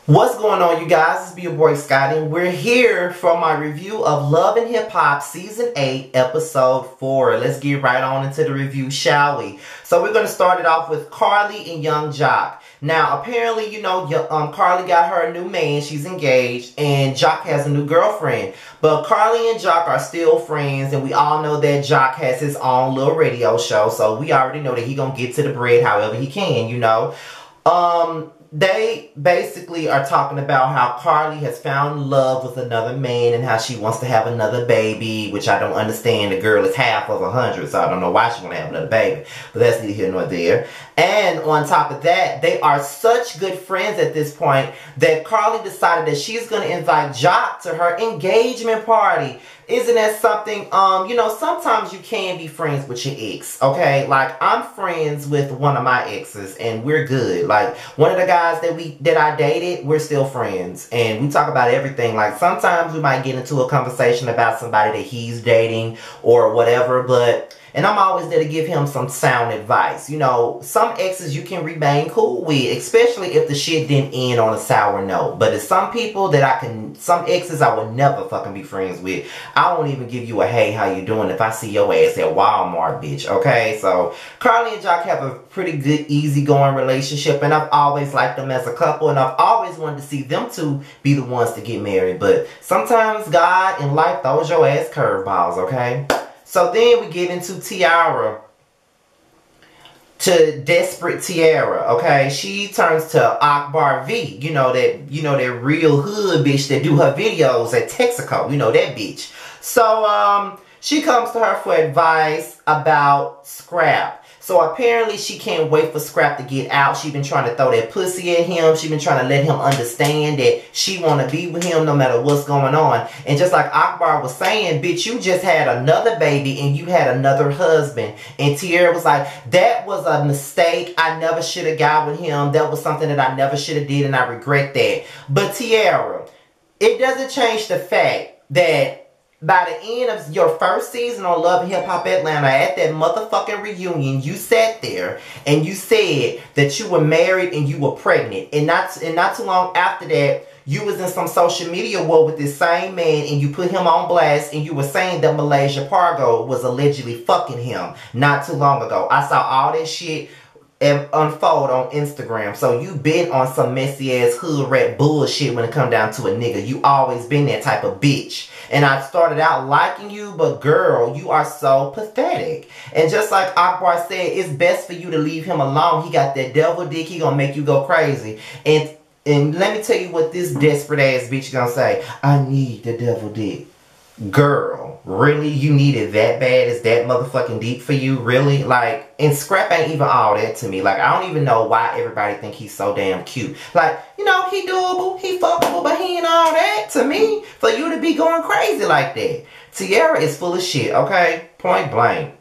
What's going on, you guys? It's your boy Scotty, and we're here for my review of Love and Hip Hop Season 8, Episode 4. Let's get right on into the review, shall we? So we're going to start it off with Carly and Young Jock. Now, apparently, Carly got her a new man. She's engaged, and Jock has a new girlfriend. But Carly and Jock are still friends, and we all know that Jock has his own little radio show, so we already know that he going to get to the bread however he can, you know. They basically are talking about how Carly has found love with another man and how she wants to have another baby, which I don't understand. The girl is half of 100, so I don't know why she want to have another baby. But that's neither here nor there. And on top of that, they are such good friends at this point that Carly decided that she's going to invite Jock to her engagement party. Isn't that something? Sometimes you can be friends with your ex, okay? Like, I'm friends with one of my exes, and we're good. Like, one of the guys that I dated, we're still friends, and we talk about everything. Like, sometimes we might get into a conversation about somebody that he's dating or whatever, and I'm always there to give him some sound advice. You know, some exes you can remain cool with, especially if the shit didn't end on a sour note. But there's some people that some exes I would never fucking be friends with. I won't even give you a hey, how you doing if I see your ass at Walmart, bitch, okay? So, Carly and Jock have a pretty good, easygoing relationship, and I've always liked them as a couple, and I've always wanted to see them two be the ones to get married. But sometimes God and life throws your ass curveballs, okay? So then we get into Tiara, to Desperate Tiara, okay? She turns to Akbar V, that real hood bitch that do her videos at Texaco, that bitch. So, she comes to her for advice about Scrap. So apparently she can't wait for Scrap to get out. She been trying to throw that pussy at him. She been trying to let him understand that she want to be with him no matter what's going on. And just like Akbar was saying, bitch, you just had another baby and you had another husband. And Tiara was like, that was a mistake. I never should have got with him. That was something that I never should have did, and I regret that. But Tiara, it doesn't change the fact that by the end of your first season on Love and Hip Hop Atlanta, at that motherfucking reunion, you sat there and you said that you were married and you were pregnant. And not too long after that, you was in some social media war with this same man and you put him on blast and you were saying that Malaysia Pargo was allegedly fucking him not too long ago. I saw all this shit unfold on Instagram. So you been on some messy ass hood rat bullshit when it come down to a nigga. You always been that type of bitch. And I started out liking you, but girl, you are so pathetic. And just like Akbar said, it's best for you to leave him alone. He got that devil dick. He gonna make you go crazy. And let me tell you what this desperate ass bitch gonna say. I need the devil dick. Girl, really? You need it that bad? Is that motherfucking deep for you? Really? Like, and Scrap ain't even all that to me. Like, I don't even know why everybody think he's so damn cute. Like, he doable, he fuckable, but he ain't all that to me for you to be going crazy like that. Tiara is full of shit, okay? Point blank.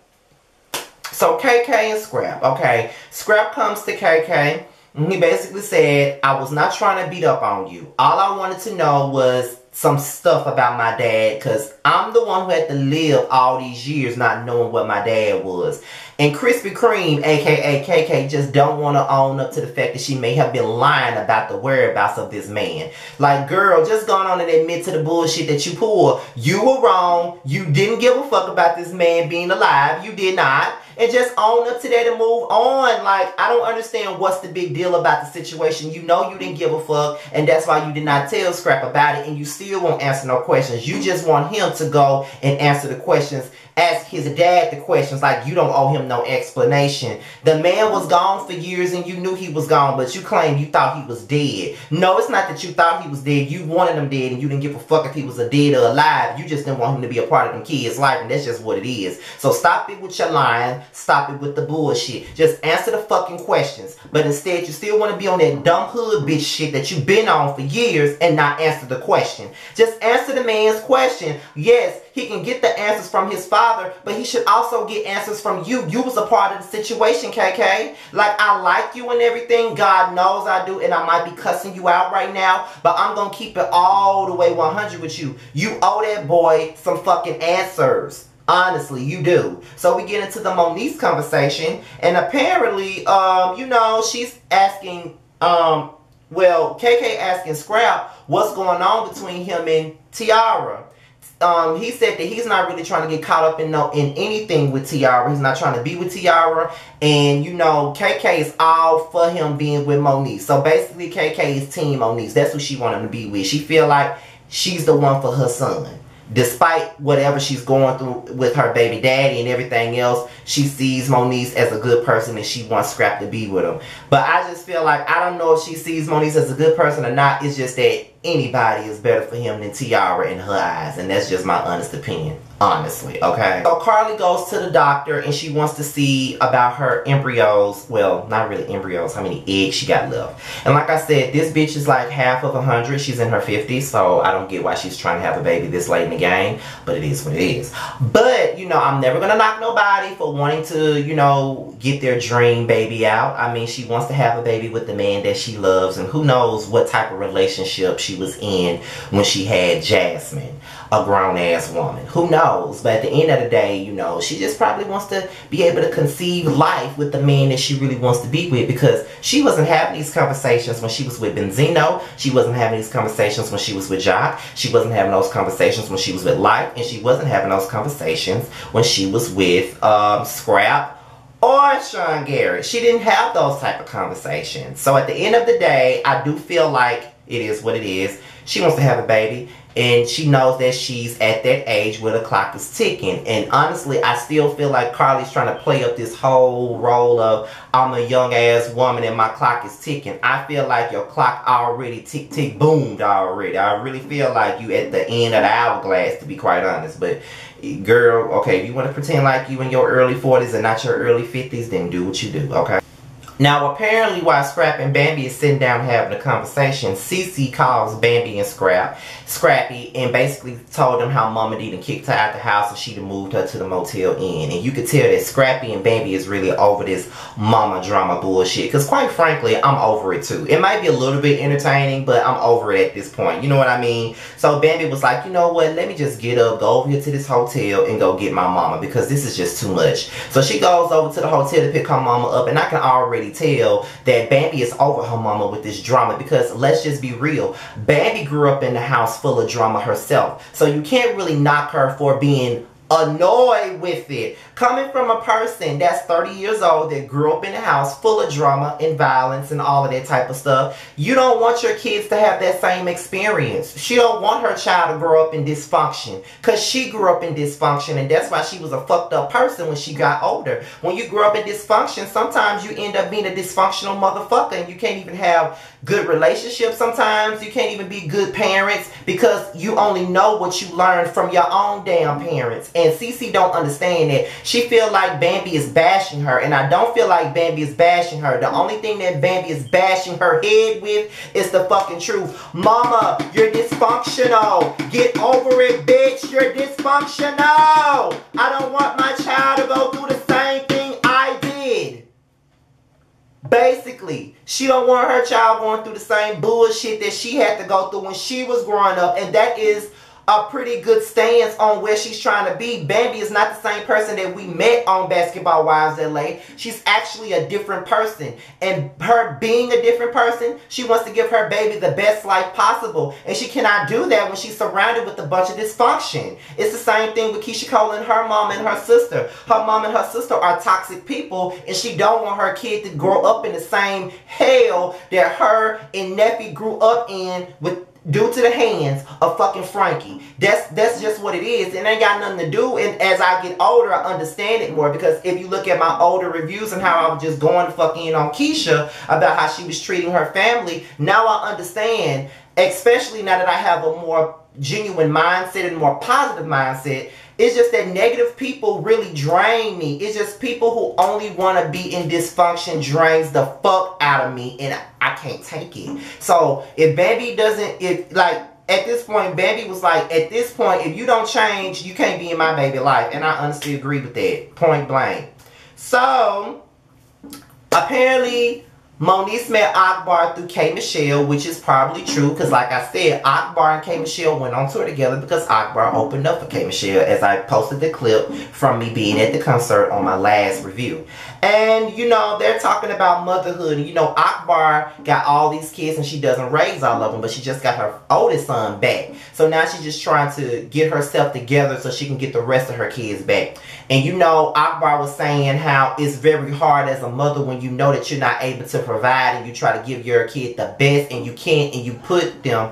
So KK and Scrap, okay? Scrap comes to KK. And he basically said, I was not trying to beat up on you. All I wanted to know was some stuff about my dad, because I'm the one who had to live all these years not knowing what my dad was. And Krispy Kreme, aka KK, just don't want to own up to the fact that she may have been lying about the whereabouts of this man. Like, girl, just go on and admit to the bullshit that you pulled. You were wrong. You didn't give a fuck about this man being alive. You did not. And just own up to that and move on. Like, I don't understand what's the big deal about the situation. You know you didn't give a fuck, and that's why you did not tell Scrap about it, and you still won't answer no questions. You just want him to go and answer the questions. Ask his dad the questions like you don't owe him no explanation. The man was gone for years and you knew he was gone, but you claim you thought he was dead. No, it's not that you thought he was dead. You wanted him dead and you didn't give a fuck if he was dead or alive. You just didn't want him to be a part of them kids' life, and that's just what it is. So stop it with your lying. Stop it with the bullshit. Just answer the fucking questions. But instead, you still want to be on that dumb hood bitch shit that you've been on for years and not answer the question. Just answer the man's question. Yes, he can get the answers from his father, but he should also get answers from you. You was a part of the situation, KK. Like, I like you and everything. God knows I do, and I might be cussing you out right now, but I'm going to keep it all the way 100 with you. You owe that boy some fucking answers. Honestly, you do. So we get into the Monique conversation, and apparently, she's asking well, KK asking Scrap what's going on between him and Tiara. He said that he's not really trying to get caught up in anything with Tiara. He's not trying to be with Tiara. And, you know, KK is all for him being with Moniece. So, basically, KK is Team Moniece. That's who she wanted him to be with. She feel like she's the one for her son. Despite whatever she's going through with her baby daddy and everything else, she sees Moniece as a good person and she wants Scrap to be with him. But I just feel like, I don't know if she sees Moniece as a good person or not. It's just that anybody is better for him than Tiara in her eyes. And that's just my honest opinion. Honestly, okay? So Carly goes to the doctor and she wants to see about her embryos. Well, not really embryos, how many eggs she got left. And like I said, this bitch is like half of 100. She's in her 50s, so I don't get why she's trying to have a baby this late in the game. But it is what it is. But, you know, I'm never going to knock nobody for wanting to, you know, get their dream baby out. I mean, she wants to have a baby with the man that she loves. And who knows what type of relationship she was in when she had Jasmine, a grown-ass woman. Who knows? But at the end of the day, you know, she just probably wants to be able to conceive life with the man that she really wants to be with, because she wasn't having these conversations when she was with Benzino. She wasn't having these conversations when she was with Jock. She wasn't having those conversations when she was with Life. And she wasn't having those conversations when she was with Scrap or Sean Garrett. She didn't have those type of conversations. So at the end of the day, I do feel like it is what it is. She wants to have a baby. And she knows that she's at that age where the clock is ticking. And honestly, I still feel like Carly's trying to play up this whole role of, I'm a young ass woman and my clock is ticking. I feel like your clock already tick boomed already. I really feel like you at the end of the hourglass, to be quite honest. But girl, okay, if you want to pretend like you in your early 40s and not your early 50s, then do what you do, okay? Now, apparently, while Scrap and Bambi is sitting down having a conversation, Cece calls Bambi and Scrappy, and basically told them how Mama D done kicked her out the house and she done moved her to the Motel Inn. And you could tell that Scrappy and Bambi is really over this mama drama bullshit. Because quite frankly, I'm over it too. It might be a little bit entertaining, but I'm over it at this point. You know what I mean? So Bambi was like, you know what? Let me just get up, go over here to this hotel and go get my mama, because this is just too much. So she goes over to the hotel to pick her mama up, and I can already tell that Bambi is over her mama with this drama, because let's just be real, Bambi grew up in the house full of drama herself, so you can't really knock her for being annoyed with it. Coming from a person that's 30 years old that grew up in a house full of drama and violence and all of that type of stuff, you don't want your kids to have that same experience. She don't want her child to grow up in dysfunction, because she grew up in dysfunction, and that's why she was a fucked up person when she got older. When you grow up in dysfunction, sometimes you end up being a dysfunctional motherfucker, and you can't even have good relationships. Sometimes you can't even be good parents, because you only know what you learned from your own damn parents. And Cece don't understand that. She feel like Bambi is bashing her, and I don't feel like Bambi is bashing her. The only thing that Bambi is bashing her head with is the fucking truth. Mama, you're dysfunctional. Get over it, bitch. You're dysfunctional. I don't want my child to go through the same thing I did. Basically, she don't want her child going through the same bullshit that she had to go through when she was growing up, and that is a pretty good stance on where she's trying to be. Bambi is not the same person that we met on Basketball Wives LA. She's actually a different person. And her being a different person, she wants to give her baby the best life possible. And she cannot do that when she's surrounded with a bunch of dysfunction. It's the same thing with Keisha Cole and her mom and her sister. Her mom and her sister are toxic people, and she don't want her kid to grow up in the same hell that her and Neffy grew up in with, due to the hands of fucking Frankie. That's just what it is. It ain't got nothing to do. And as I get older, I understand it more. Because if you look at my older reviews and how I was just going to fuck in on Keisha about how she was treating her family, now I understand, especially now that I have a more genuine mindset and more positive mindset. It's just that negative people really drain me. It's just people who only want to be in dysfunction drains the fuck out of me, and I can't take it. So if Bambi doesn't, at this point, Bambi was like, at this point, if you don't change, you can't be in my baby life. And I honestly agree with that, point blank. So apparently Moniece met Akbar through K. Michelle, which is probably true because, like I said, Akbar and K. Michelle went on tour together because Akbar opened up for K. Michelle, as I posted the clip from me being at the concert on my last review. And, you know, they're talking about motherhood. And, you know, Akbar got all these kids and she doesn't raise all of them, but she just got her oldest son back. So now she's just trying to get herself together so she can get the rest of her kids back. And, you know, Akbar was saying how it's very hard as a mother when you know that you're not able to provide and you try to give your kid the best and you can't, and you put them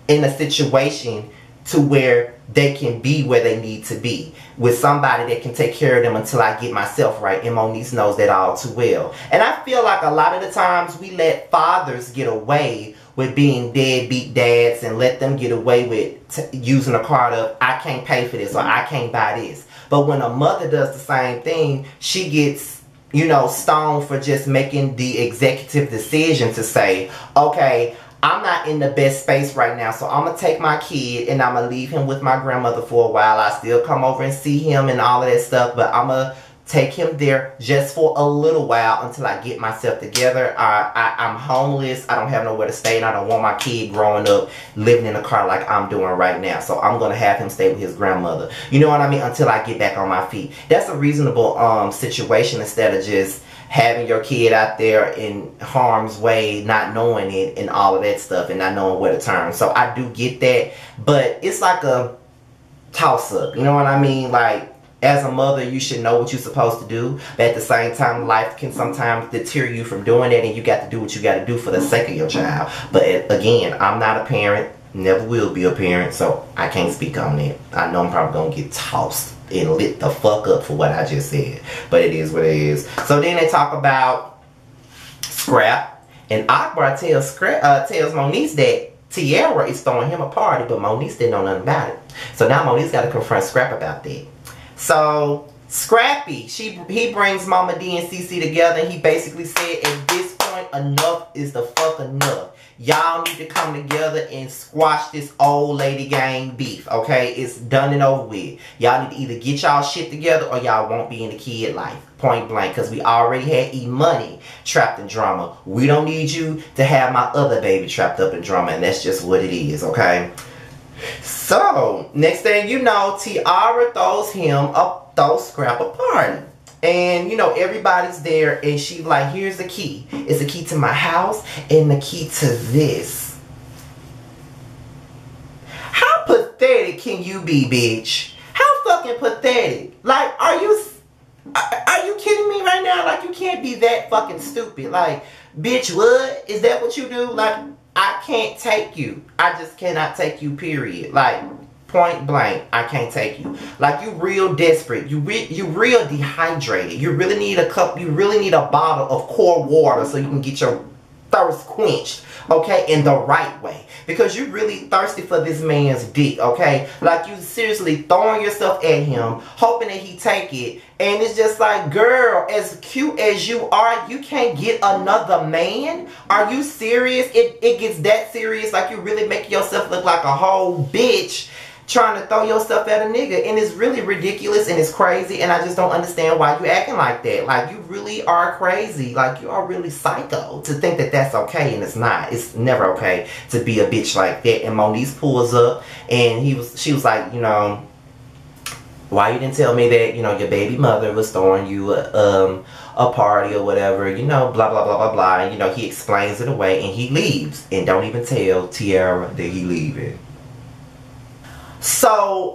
in a situation to where they can be where they need to be with somebody that can take care of them until I get myself right. And Moniece knows that all too well. And I feel like a lot of the times we let fathers get away with being deadbeat dads and let them get away with using a card of, I can't pay for this or I can't buy this. But when a mother does the same thing, she gets, you know, stoned for just making the executive decision to say, okay, I'm not in the best space right now, so I'm going to take my kid and I'm going to leave him with my grandmother for a while. I still come over and see him and all of that stuff, but I'm going to take him there just for a little while until I get myself together. I'm homeless. I don't have nowhere to stay, and I don't want my kid growing up living in a car like I'm doing right now. So I'm going to have him stay with his grandmother. You know what I mean? Until I get back on my feet. That's a reasonable situation instead of just having your kid out there in harm's way, not knowing it and all of that stuff and not knowing where to turn. So I do get that, but it's like a toss-up. You know what I mean? Like, as a mother, you should know what you're supposed to do. But at the same time, life can sometimes deter you from doing it, and you got to do what you got to do for the sake of your child. But again, I'm not a parent, never will be a parent, so I can't speak on it. I know I'm probably going to get tossed and lit the fuck up for what I just said. But it is what it is. So then they talk about Scrap, and Akbar tells Moniece that Tiara is throwing him a party, but Moniece didn't know nothing about it. So now Moniece got to confront Scrap about that. So Scrappy, he brings Mama D and CC together, and he basically said, at this point, enough is the fuck enough. Y'all need to come together and squash this old lady gang beef, okay? It's done and over with. Y'all need to either get y'all shit together or y'all won't be in the kid life. Point blank, because we already had E-Money trapped in drama. We don't need you to have my other baby trapped up in drama, and that's just what it is, okay? So, next thing you know, Tiara throws Scrap a party. And, you know, everybody's there, and she's like, here's the key. It's the key to my house and the key to this. How pathetic can you be, bitch? How fucking pathetic? Like, are you kidding me right now? Like, you can't be that fucking stupid. Like, bitch, what? Is that what you do? Like, I can't take you. I just cannot take you, period. Like, point blank, I can't take you. Like, you real desperate. You real dehydrated. You really need a cup. You really need a bottle of cold water so you can get your thirst quenched, okay, in the right way. Because you're really thirsty for this man's dick, okay? Like, you seriously throwing yourself at him, hoping that he take it. And it's just like, girl, as cute as you are, you can't get another man? Are you serious? It gets that serious? Like, you really making yourself look like a whole bitch trying to throw yourself at a nigga, and it's really ridiculous and it's crazy, and I just don't understand why you acting like that. Like, you really are crazy. Like, you are really psycho to think that that's okay, and it's not. It's never okay to be a bitch like that. And Moniece pulls up, and she was like, you know, why you didn't tell me that, you know, your baby mother was throwing you a party or whatever, you know, blah, blah, blah, blah, blah. And, you know, he explains it away, and he leaves, and don't even tell Tiara that he leaving. So,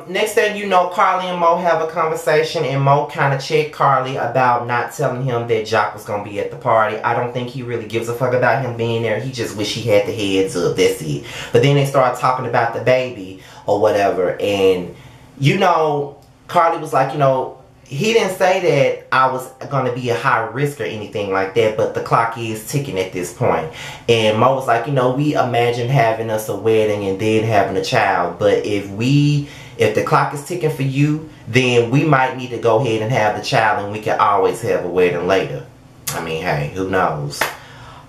next thing you know, Carly and Mo have a conversation, and Mo kind of checked Carly about not telling him that Jock was going to be at the party. I don't think he really gives a fuck about him being there. He just wish he had the heads up. That's it. But then they start talking about the baby or whatever, and, you know, Carly was like, you know, he didn't say that I was going to be a high risk or anything like that, but the clock is ticking at this point. And Mo was like, you know, we imagine having us a wedding and then having a child, but if the clock is ticking for you, then we might need to go ahead and have the child, and we can always have a wedding later. I mean, hey, who knows?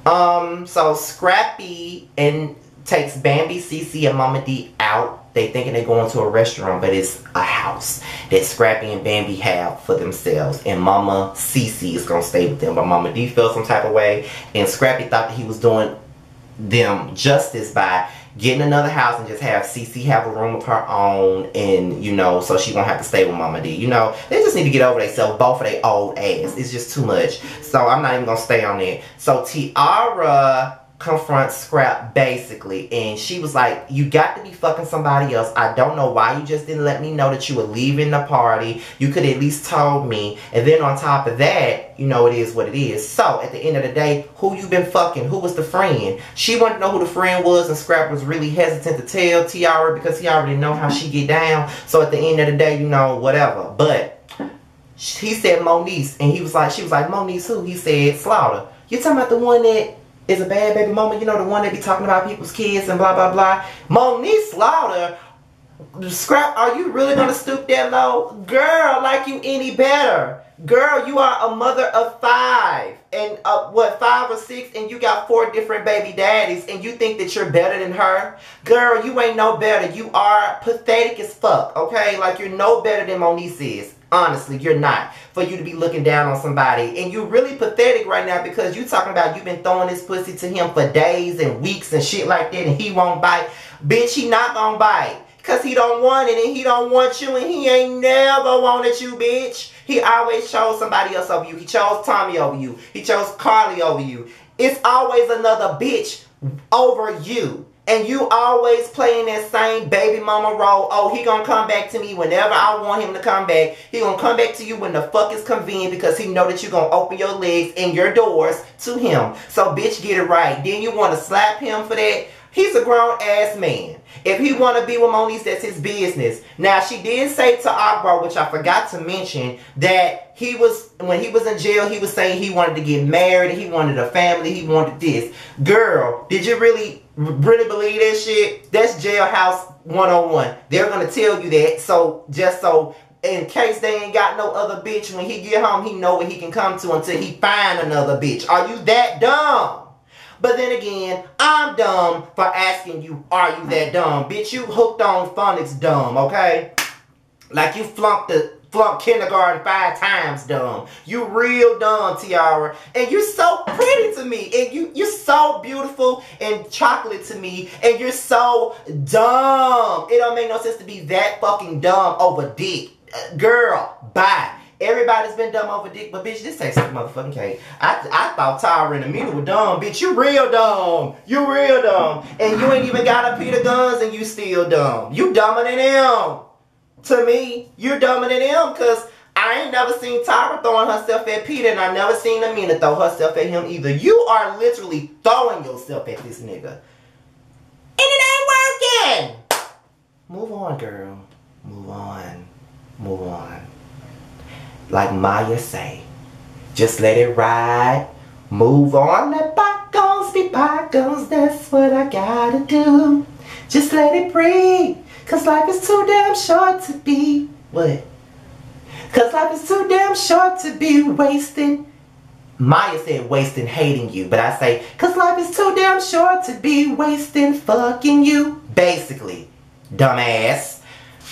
So Scrappy and takes Bambi, Cece, and Mama D out. They thinking they're going to a restaurant, but it's a house that Scrappy and Bambi have for themselves. And Mama Cece is going to stay with them. But Mama D felt some type of way. And Scrappy thought that he was doing them justice by getting another house and just have Cece have a room of her own. And, you know, so she won't have to stay with Mama D. You know, they just need to get over themselves. Both of their old ass. It's just too much. So I'm not even going to stay on it. So Tiara confronts Scrap basically, and she was like, you got to be fucking somebody else. I don't know why you just didn't let me know that you were leaving the party. You could at least told me. And then on top of that, you know, it is what it is. So at the end of the day, who you been fucking? Who was the friend? She wanted to know who the friend was, and Scrap was really hesitant to tell Tiara because he already know how she get down. So at the end of the day, you know, whatever. But he said Moniece, and she was like, Moniece who? He said Slaughter. You talking about the one that is a bad baby mama, you know, the one that be talking about people's kids and blah blah blah. Moniece Slaughter. Scrap, are you really gonna stoop that low? Girl, like you any better. Girl, you are a mother of 5 and 5 or 6, and you got 4 different baby daddies, and you think that you're better than her? Girl, you ain't no better. You are pathetic as fuck, okay? Like, you're no better than Moniece is. Honestly, you're not. For you to be looking down on somebody. And you're really pathetic right now because you talking about you've been throwing this pussy to him for days and weeks and shit like that, and he won't bite. Bitch, he not gonna bite. Because he don't want it, and he don't want you, and he ain't never wanted you, bitch. He always chose somebody else over you. He chose Tommy over you. He chose Carly over you. It's always another bitch over you. And you always playing that same baby mama role. Oh, he gonna come back to me whenever I want him to come back. He gonna come back to you when the fuck is convenient because he know that you gonna open your legs and your doors to him. So, bitch, get it right. Then you want to slap him for that? He's a grown-ass man. If he want to be with Moniece, that's his business. Now, she did say to Akbar, which I forgot to mention, that he was, when he was in jail, he was saying he wanted to get married, he wanted a family, he wanted this. Girl, did you really believe that shit? That's Jailhouse 101. They're going to tell you that, so just so in case they ain't got no other bitch, when he get home, he know what he can come to until he find another bitch. Are you that dumb? But then again, I'm dumb for asking you, are you that dumb? Bitch, you hooked on phonics dumb, okay? Like you flunked kindergarten 5 times dumb. You real dumb, Tiara. And you're so pretty to me. And you're so beautiful and chocolate to me. And you're so dumb. It don't make no sense to be that fucking dumb over dick. Girl, bye. Everybody's been dumb over dick, but bitch, this takes some motherfucking cake. I thought Tyra and Amina were dumb, bitch. You real dumb. You real dumb. And you ain't even got a Peter Guns and you still dumb. You dumber than him. To me, you're dumber than him because I ain't never seen Tyra throwing herself at Peter, and I never seen Amina throw herself at him either. You are literally throwing yourself at this nigga. And it ain't working. Move on, girl. Move on. Move on. Like Maya say, just let it ride. Move on, let bygones be bygones. That's what I gotta do. Just let it breathe. Cause life is too damn short to be. What? Cause life is too damn short to be wasting. Maya said wasting hating you. But I say, cause life is too damn short to be wasting fucking you. Basically, dumbass.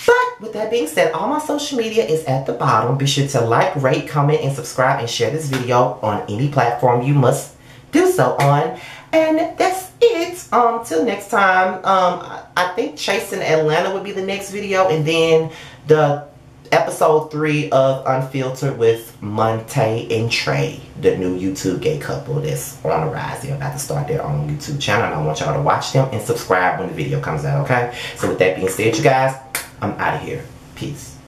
But with that being said, all my social media is at the bottom. Be sure to like, rate, comment, and subscribe, and share this video on any platform you must do so on. And that's it. Till next time. I think Chasing Atlanta would be the next video, and then the episode 3 of Unfiltered with Monte and Trey, the new YouTube gay couple that's on the rise. They're about to start their own YouTube channel, and I want y'all to watch them and subscribe when the video comes out, okay? So with that being said, you guys, I'm out of here. Peace.